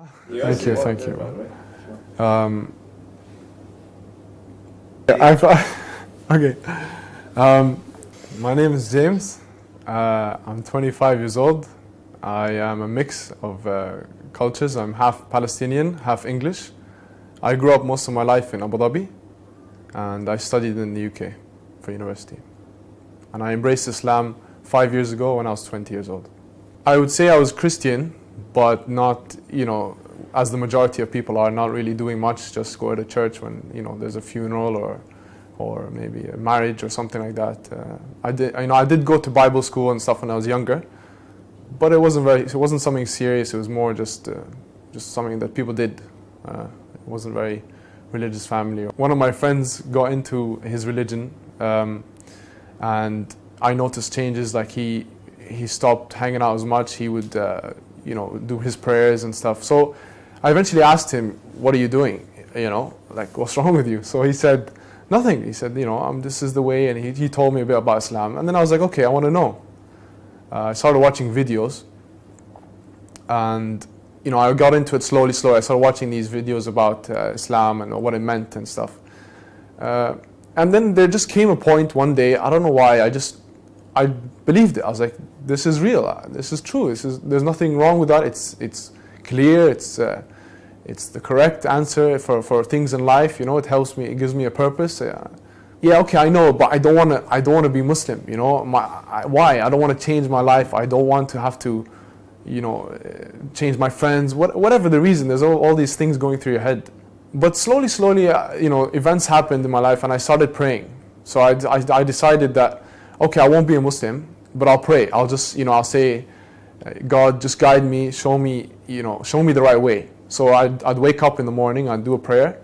Thank you, thank you. Okay. My name is James. I'm 25 years old. I am a mix of cultures. I'm half Palestinian, half English. I grew up most of my life in Abu Dhabi, and I studied in the UK for university. And I embraced Islam 5 years ago when I was 20 years old. I would say I was Christian, but not, as the majority of people are, not really doing much, just go to church when, there's a funeral or maybe a marriage or something like that. I did go to Bible school and stuff when I was younger, but it wasn't something serious. It was more just something that people did. It wasn't very religious family. One of my friends got into his religion, and I noticed changes. Like he stopped hanging out as much. He would do his prayers and stuff. So I eventually asked him, "What are you doing? Like what's wrong with you?" So he said, "Nothing." He said, "This is the way," and he told me a bit about Islam. And then I was like, "Okay, I want to know." I started watching videos, and I got into it slowly. I started watching these videos about Islam and what it meant and stuff. And then there just came a point one day, I don't know why, I believed it. I was like, this is real, this is true, there's nothing wrong with that. It's clear, it's the correct answer for things in life. It helps me, it gives me a purpose. Yeah, okay, I know, but I don't want to be Muslim. Why? I don't want to change my life. I don't want to have to change my friends, whatever the reason. There's all these things going through your head. But slowly, events happened in my life, and I started praying. So I decided that, okay, I won't be a Muslim, but I'll pray. I'll just, I'll say, God, just guide me, show me the right way. So I'd wake up in the morning, I'd do a prayer,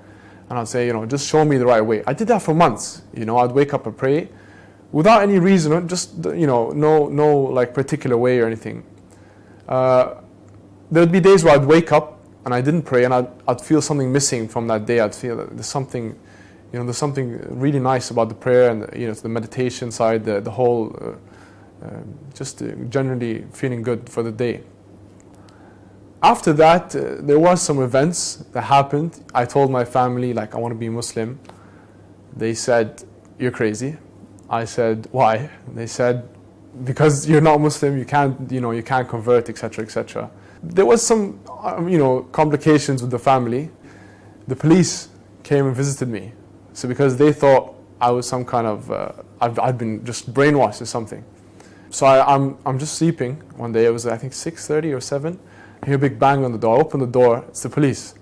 and I'd say, just show me the right way. I did that for months. I'd wake up and pray without any reason, just, no like particular way or anything. There'd be days where I'd wake up and I didn't pray, and I'd feel something missing from that day. I'd feel that there's something really nice about the prayer and the meditation side, the whole, just generally feeling good for the day. After that, there was some events that happened. I told my family, like, I want to be Muslim. They said, "You're crazy." I said, "Why?" They said, "Because you're not Muslim, you can't convert, etc., etc." There was some, complications with the family. The police came and visited me. So because they thought I was some kind of, I'd been just brainwashed or something. So I'm just sleeping one day. It was, I think, 6:30 or 7. I hear a big bang on the door. I open the door. It's the police.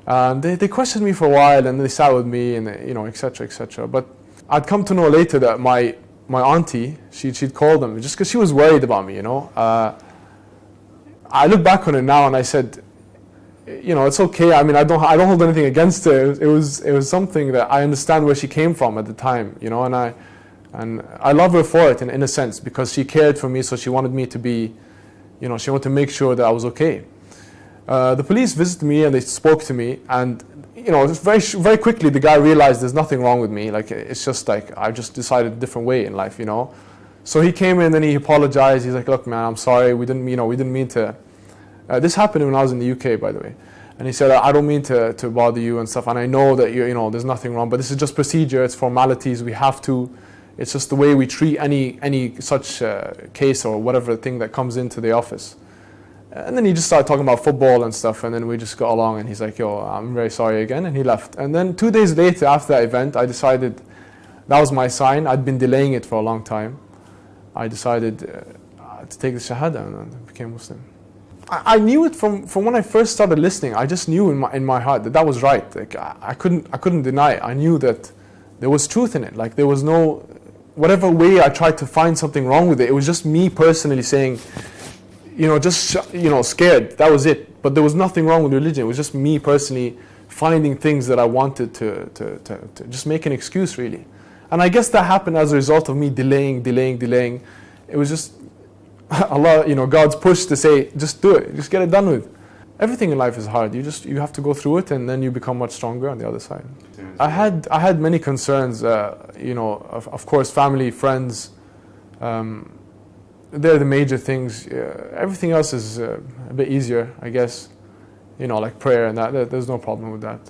They questioned me for a while, and they sat with me, and etc., etc. But I'd come to know later that my auntie, she'd called them just because she was worried about me. I look back on it now, and I said, it's okay. I mean, I don't hold anything against her. It was something that I understand where she came from at the time, and I love her for it in a sense, because she cared for me. So she wanted me to be, she wanted to make sure that I was okay. The police visited me and they spoke to me, and very very quickly the guy realized there's nothing wrong with me. Like, it's just like I just decided a different way in life. So he came in and he apologized. He's like, "Look, man, I'm sorry. We didn't mean to." This happened when I was in the UK, by the way. And he said, "I don't mean to bother you and stuff. And I know that there's nothing wrong, but this is just procedure. It's formalities. We have to. It's just the way we treat any such case or whatever thing that comes into the office." And then he just started talking about football and stuff, and then we just got along. And he's like, "Yo, I'm very sorry again," and he left. And then 2 days later, after that event, I decided that was my sign. I'd been delaying it for a long time. I decided to take the Shahada and became Muslim. I knew it from when I first started listening. I just knew in my heart that was right. Like, I couldn't deny it. I knew that there was truth in it. Like, there was no, whatever way I tried to find something wrong with it, it was just me personally saying, scared. That was it. But there was nothing wrong with religion. It was just me personally finding things that I wanted to just make an excuse, really. And I guess that happened as a result of me delaying. It was just Allah, God's push to say, just do it, just get it done with. Everything in life is hard. You have to go through it, and then you become much stronger on the other side. I had many concerns. Of course, family, friends. They're the major things. Everything else is a bit easier, I guess. like prayer and that. There's no problem with that.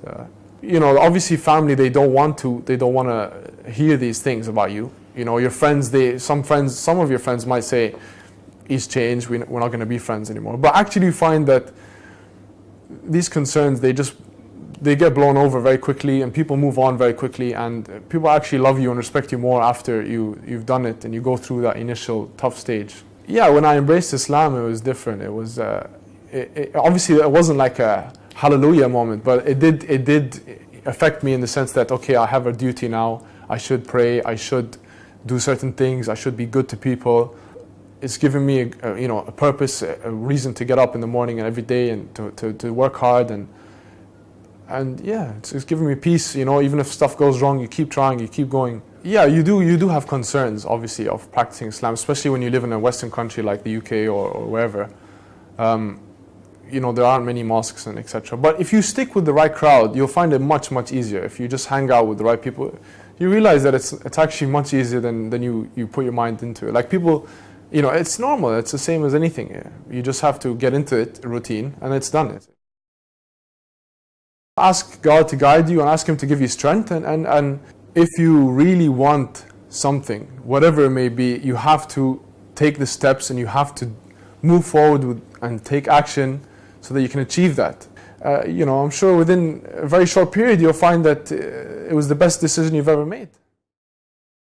Obviously family, they don't want to hear these things about you. Your friends, some of your friends might say, he's changed, we're not going to be friends anymore. But actually you find that these concerns, they get blown over very quickly, and people move on very quickly, and people actually love you and respect you more after you've done it and you go through that initial tough stage. Yeah, when I embraced Islam, it was different. It was obviously it wasn't like a hallelujah moment, but it did affect me in the sense that, okay, I have a duty now. I should pray. I should do certain things. I should be good to people. It's given me a purpose, a reason to get up in the morning and every day and to work hard, and yeah, it's given me peace. Even if stuff goes wrong, you keep trying, you keep going. Yeah, you do have concerns, obviously, of practicing Islam, especially when you live in a Western country like the UK or wherever. There aren't many mosques and etc. But if you stick with the right crowd, you'll find it much, much easier. If you just hang out with the right people, you realize that it's actually much easier than you put your mind into it. Like people, it's normal. It's the same as anything. You just have to get into it, a routine, and it's done. Ask God to guide you and ask Him to give you strength. And if you really want something, whatever it may be, you have to take the steps and you have to move forward and take action so that you can achieve that. I'm sure within a very short period you'll find that it was the best decision you've ever made.